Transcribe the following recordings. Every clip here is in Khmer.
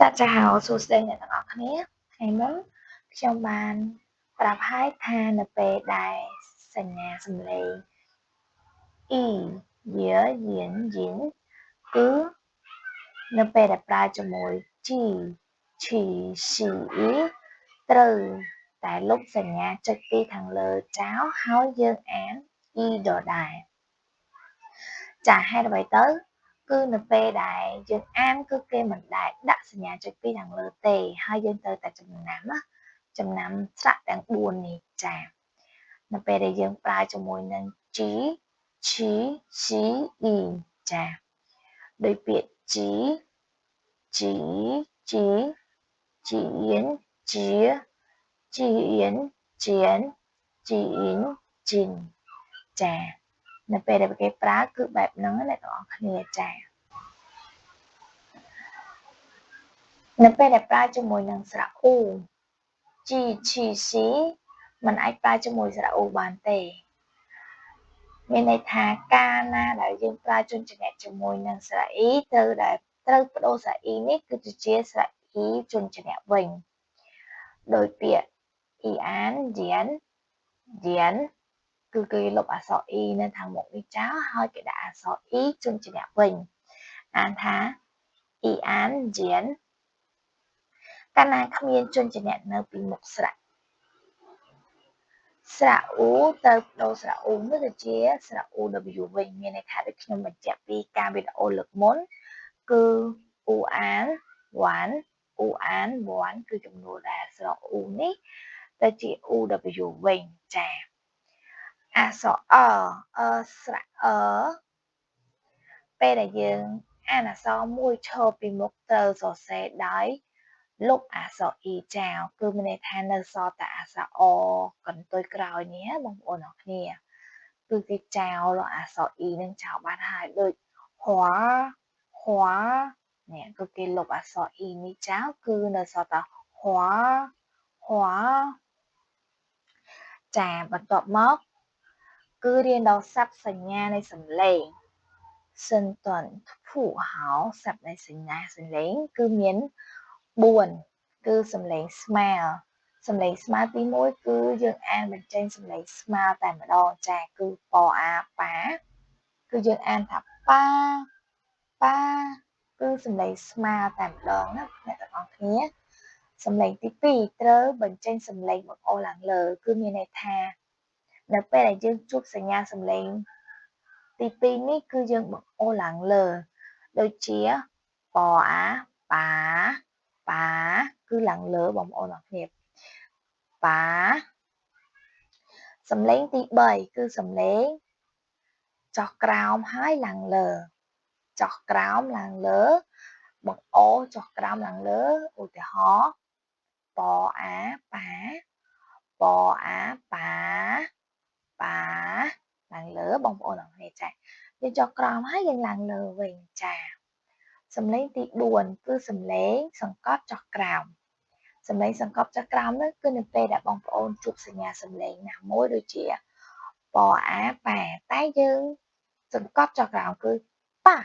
大家好សួស្តីអ្នកទាំងអស់គ្នាថ្ងៃមុនខ្ញុំបានប្រាប់ឲ្យថានៅពេលដែលសញ្ញាសំឡេង e យាយិនគឺនៅពេលដែលប្រើជាមួយ g ឈីស៊ីត្រូវតែលុបសញ្ញាចុចពីខាងលើចោលហើយយើងអាន e ដដែលចាហេតុអ្វីទៅគឺនៅពេលដែលយើងអានគឺគេមិនដែលដាក់សញ្ញាចុចពីខាងលើទេហើយយើងត្រូវតែចំណាំស្រៈទាំង4នេះចានៅពេលដែលយើងប្រើជាមួយនឹង G Chi Chi E ចាដោយពាក្យ G G G G Yin G G Yin Jin G Yin Jin ចានៅពេលដែលគេប្រើគឺបែបហ្នឹងអ្នកទាំងអស់គ្នាចានៅពេលដែលប្រើជាមួយនឹងស្រៈ U G Chi Si มันអាចប្រើជាមួយស្រៈ U បានទេមានន័យថាកាលណាដែលយើងប្រើជញ្ជាក់ជាមួយនឹងស្រៈ E ត្រូវបដូរស្រៈ E នេះគឺជាស្រៈ E ជញ្ជាក់វិញដោយពាក្យ Ian Yen គឺគេលុបអក្សរ E នៅខាងមុខនេះចោលហើយគេដាក់អក្សរ E ជញ្ជាក់វិញអានថា Ian Yen កាលណាគ្មានជញ្ជាក់នៅពីមុខស្រៈស្រៈ U ទៅបដូរស្រៈ U នេះទៅជាស្រៈ UW វិញមានន័យថាដូចខ្ញុំបញ្ជាក់ពីការវីដេអូលើកមុនគឺ Uan 1គឺចំនួនដែលស្រៈ U នេះទៅជា UW វិញចាអក្សរ ស្រៈ ពេលដែលយើងអានអក្សរមួយឈរពីមុខត្រូវសរសេរដោយលុបអក្សរ E ចោលគឺមានន័យថានៅសល់តែអក្សរ កន្ទុយក្រោយនេះបងប្អូនអរគ្នាគឺគេចោលអក្សរ E នឹងចោលបាត់ហើយដូចហွာនេះគឺគេលុបអក្សរ E នេះចោលគឺនៅសល់តែហွာចាបន្ទាប់មកគឺរៀនដល់ស័ព្ទសញ្ញានៃសំឡេងសិនតនភូហៅស័ព្ទនៃសញ្ញាសំឡេងគឺមាន4គឺសំឡេងស្មើសំឡេងស្មើទី1គឺយើងអានបញ្ចេញសំឡេងស្មើតែម្ដងចាគឺពអាប៉ាគឺយើងអានថាប៉ាគឺសំឡេងស្មើតែម្ដងណាអ្នកទាំងអស់គ្នាសំឡេងទី2ត្រូវបញ្ចេញសំឡេងបង្អស់ឡើងលើគឺមានន័យថានៅពេលដែលយើងជួបសញ្ញាសំឡេងទី2នេះគឺយើងបង្អស់ឡើងលើដូចជាពអាប៉ាគឺឡើងលើបងប្អូនអរគ្នាប៉ាសំឡេងទី3គឺសំឡេងចុះក្រោមហើយឡើងលើចុះក្រោមឡើងលើបង្អស់ចុះក្រោមឡើងលើឧទាហរណ៍ពអាប៉ាឡើងលើបងប្អូនអរគ្នាចាយើងចុះក្រោមហើយយើងឡើងលើវិញចាសំឡេងទី4គឺសំឡេងសង្កត់ចុះក្រោមសំឡេងសង្កត់ចុះក្រោមនោះគឺនៅពេលដែលបងប្អូនជួបសញ្ញាសំឡេងណាមួយដូចជាពអាប៉ាតែយើងសង្កត់ចុះក្រោមគឺប៉ា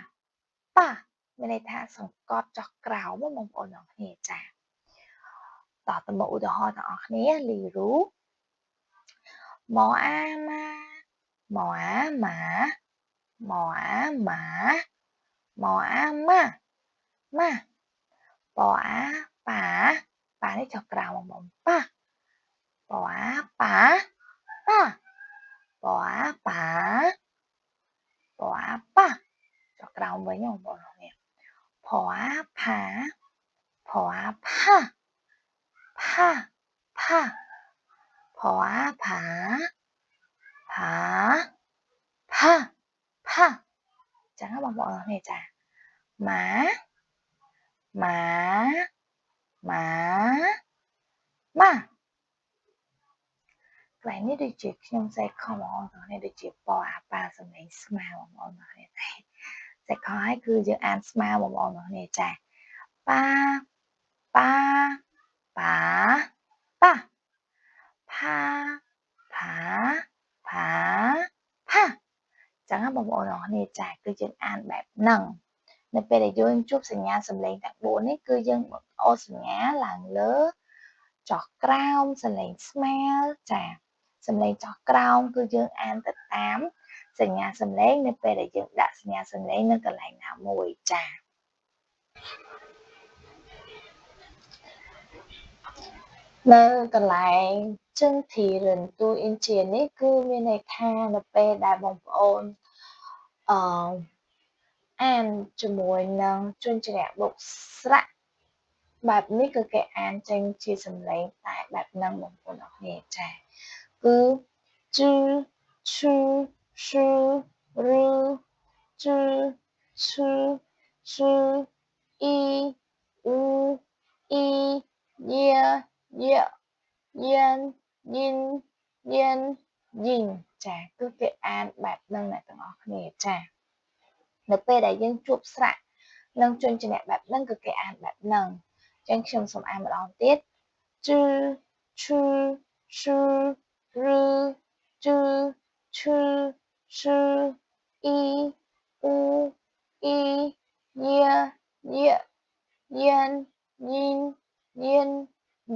មានន័យថាសង្កត់ចុះក្រោមបងប្អូនអរគ្នាចាតទៅមកឧទាហរណ៍ទាំងអស់គ្នាលីរូម៉ោអាម៉ាម៉ោអាប៉ាពអាប៉ានេះចុះក្រោមបងប៉ាពអាប៉ាចុះក្រោមវិញបងប្អូននេះផអាផាផអាផាផអាផាចឹងបងប្អូននេះចាម៉ាកន្លែងនេះដូចជាខ្ញុំសេខំបងប្អូននេះដូចជាពអាប៉ាសំឡេងស្មើបងប្អូននេះតែសេខំឲ្យគឺយើងអានស្មើបងប្អូននេះចាប៉ាផាចឹងបងប្អូនអរគ្នាចាគឺយើងអានបែបហ្នឹងនៅពេលដែលយើងជួបសញ្ញាសំឡេងទាំង4នេះគឺយើង អូសញ្ញាឡើងលើចុះក្រោមសំឡេងស្មើចាសំឡេងចុះក្រោមគឺយើងអានទៅតាមសញ្ញាសំឡេងនៅពេលដែលយើងដាក់សញ្ញាសំឡេងនៅកន្លែងណាមួយចានៅកន្លែងជឹងធីរិនទូអ៊ីនជានេះគឺមានន័យថានៅពេលដែលបងប្អូនអឺអានជាមួយនឹងជនជាអ្នកបុកស្រាក់បែបនេះគឺគេអានចេញជាសំឡេងតែបែបហ្នឹងបងប្អូនអរគ្នាចាគឺជឺឈឺឈឺរឺជឺឈឺឈឺអ៊ីអ៊ូអ៊ីយ៉ាយ៉ាយ៉ានយិនយ៉ានយីងចាគឺគេអានបែបហ្នឹងអ្នកទាំងអស់គ្នាចានៅពេលដែលយើងជួបស្រាក់នឹងជនជាអ្នកបែបហ្នឹងគឺគេអានបែបហ្នឹងអញ្ចឹងខ្ញុំសូមអានម្ដងទៀតជឺឈឺឈឺរឺជឺឈឺឈឺអ៊ីអ៊ូអ៊ីយ៉ាយ៉ាយ៉ានយីងយាន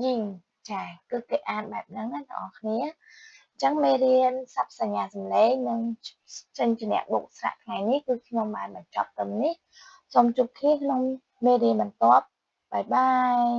យីងចាគឺគេអានបែបហ្នឹងណាបងប្អូនគ្នាអញ្ចឹងមេរៀនស័ព្ទសញ្ញាសំឡេងនិងចិញ្ចនៈបុកស្រាក់ថ្ងៃនេះគឺខ្ញុំបានបញ្ចប់ត្រឹមនេះសូមជួបគ្នាក្នុងមេរៀនបន្ទាប់បាយបាយ